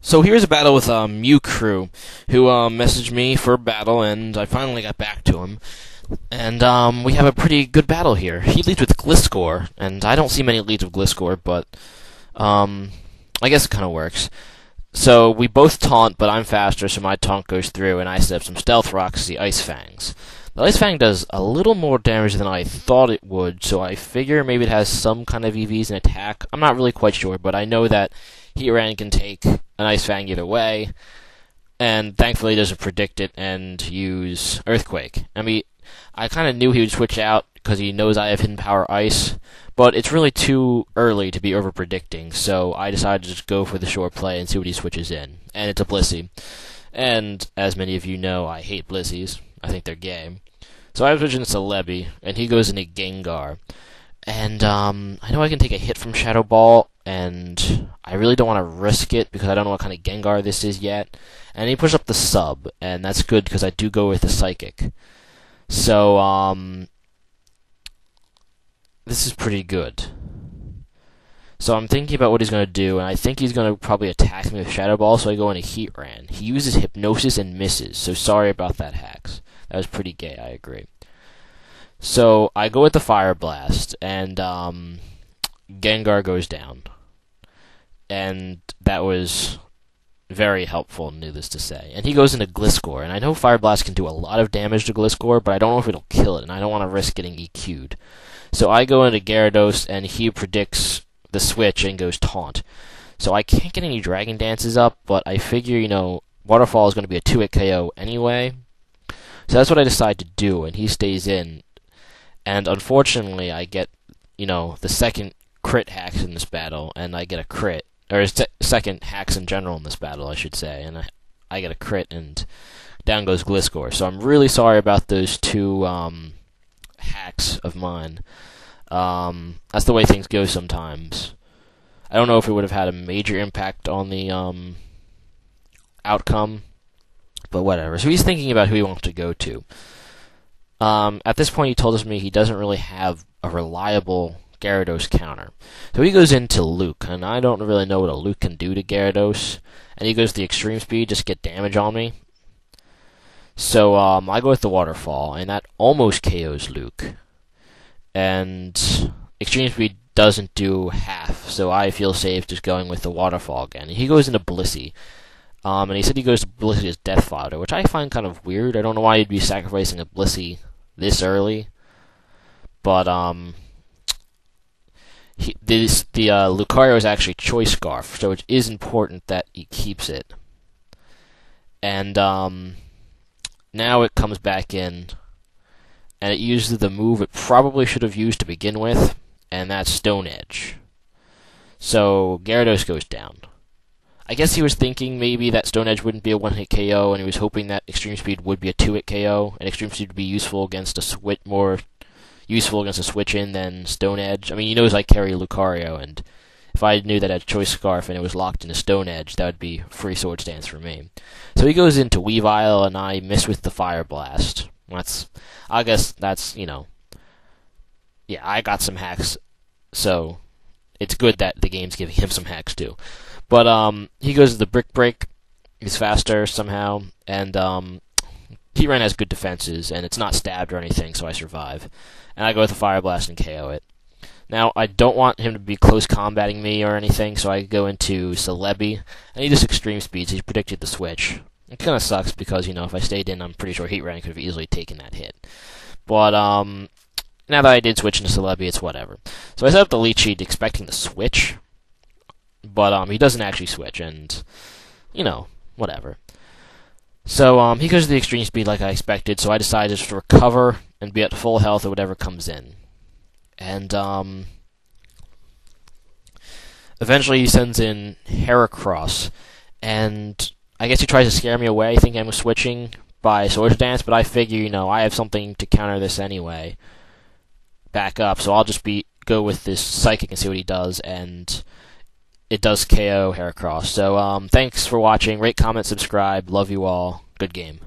So here's a battle with MewCrew, who messaged me for a battle, and I finally got back to him. And we have a pretty good battle here. He leads with Gliscor, and I don't see many leads with Gliscor, but I guess it kind of works. So we both taunt, but I'm faster, so my taunt goes through, and I set up some Stealth Rocks as the Ice Fangs. The Ice Fang does a little more damage than I thought it would, so I figure maybe it has some kind of EVs and attack. I'm not really quite sure, but I know that Heatran can take an Ice Fang either way, and thankfully he doesn't predict it and use Earthquake. I mean, I kind of knew he would switch out because he knows I have Hidden Power Ice, but it's really too early to be over-predicting, so I decided to just go for the short play and see what he switches in. And it's a Blissey. And, as many of you know, I hate Blissies. I think they're gay. So I was switching to Celebi, and he goes into Gengar. And, I know I can take a hit from Shadow Ball, and I really don't want to risk it because I don't know what kind of Gengar this is yet. And he pushes up the Sub, and that's good because I do go with the Psychic. So, this is pretty good. So I'm thinking about what he's going to do, and I think he's going to probably attack me with Shadow Ball, so I go into Heatran. He uses Hypnosis and misses, so sorry about that, Hacks. That was pretty gay, I agree. So I go with the Fire Blast, and Gengar goes down. And that was very helpful, needless to say. And he goes into Gliscor, and I know Fire Blast can do a lot of damage to Gliscor, but I don't know if it'll kill it, and I don't want to risk getting EQ'd. So I go into Gyarados, and he predicts the switch and goes Taunt. So I can't get any Dragon Dances up, but I figure, Waterfall is going to be a 2-hit KO anyway. So that's what I decide to do, and he stays in. And unfortunately, I get, the second crit hacks in this battle, and I get a crit. Or second hacks in general in this battle, I should say. And I get a crit, and down goes Gliscor. So I'm really sorry about those two hacks of mine. That's the way things go sometimes. I don't know if it would have had a major impact on the outcome, but whatever. So he's thinking about who he wants to go to. At this point, he told me he doesn't really have a reliable Gyarados counter. So he goes into Luke, and I don't really know what a Luke can do to Gyarados. And he goes the Extreme Speed just to get damage on me. So I go with the Waterfall, and that almost KOs Luke. And Extreme Speed doesn't do half, so I feel safe just going with the Waterfall again. And he goes into Blissey. And he said he goes to Blissey as Death Fodder, which I find kind of weird. I don't know why you'd be sacrificing a Blissey this early. But, the Lucario is actually Choice Scarf, so it is important that he keeps it. And, now it comes back in, and it uses the move it probably should have used to begin with, and that's Stone Edge. So, Gyarados goes down. I guess he was thinking maybe that Stone Edge wouldn't be a one-hit KO, and he was hoping that Extreme Speed would be a two-hit KO, and Extreme Speed would be useful against a switch, more useful against a switch-in than Stone Edge. I mean, he knows I carry Lucario, and if I knew that I had Choice Scarf and it was locked into Stone Edge, that would be free Sword Stance for me. So he goes into Weavile, and I miss with the Fire Blast. I guess that's, yeah, I got some hacks, so it's good that the game's giving him some hacks too. But he goes to the Brick Break. He's faster somehow, and Heatran has good defenses, and it's not stabbed or anything, so I survive. And I go with the Fire Blast and KO it. Now, I don't want him to be close combating me or anything, so I go into Celebi, and he just Extreme Speeds. He's predicted the switch. It kind of sucks because, if I stayed in, I'm pretty sure Heatran could have easily taken that hit. But, now that I did switch into Celebi, it's whatever. So I set up the Leech Seed expecting the switch, but he doesn't actually switch, and, whatever. So he goes to the Extreme Speed like I expected, so I decided just to recover and be at full health or whatever comes in. And eventually he sends in Heracross, and I guess he tries to scare me away, thinking I'm switching by Swords Dance, but I figure, I have something to counter this anyway. Back up, so I'll just go with this Psychic and see what he does, and it does KO Heracross. So, thanks for watching. Rate, comment, subscribe. Love you all. Good game.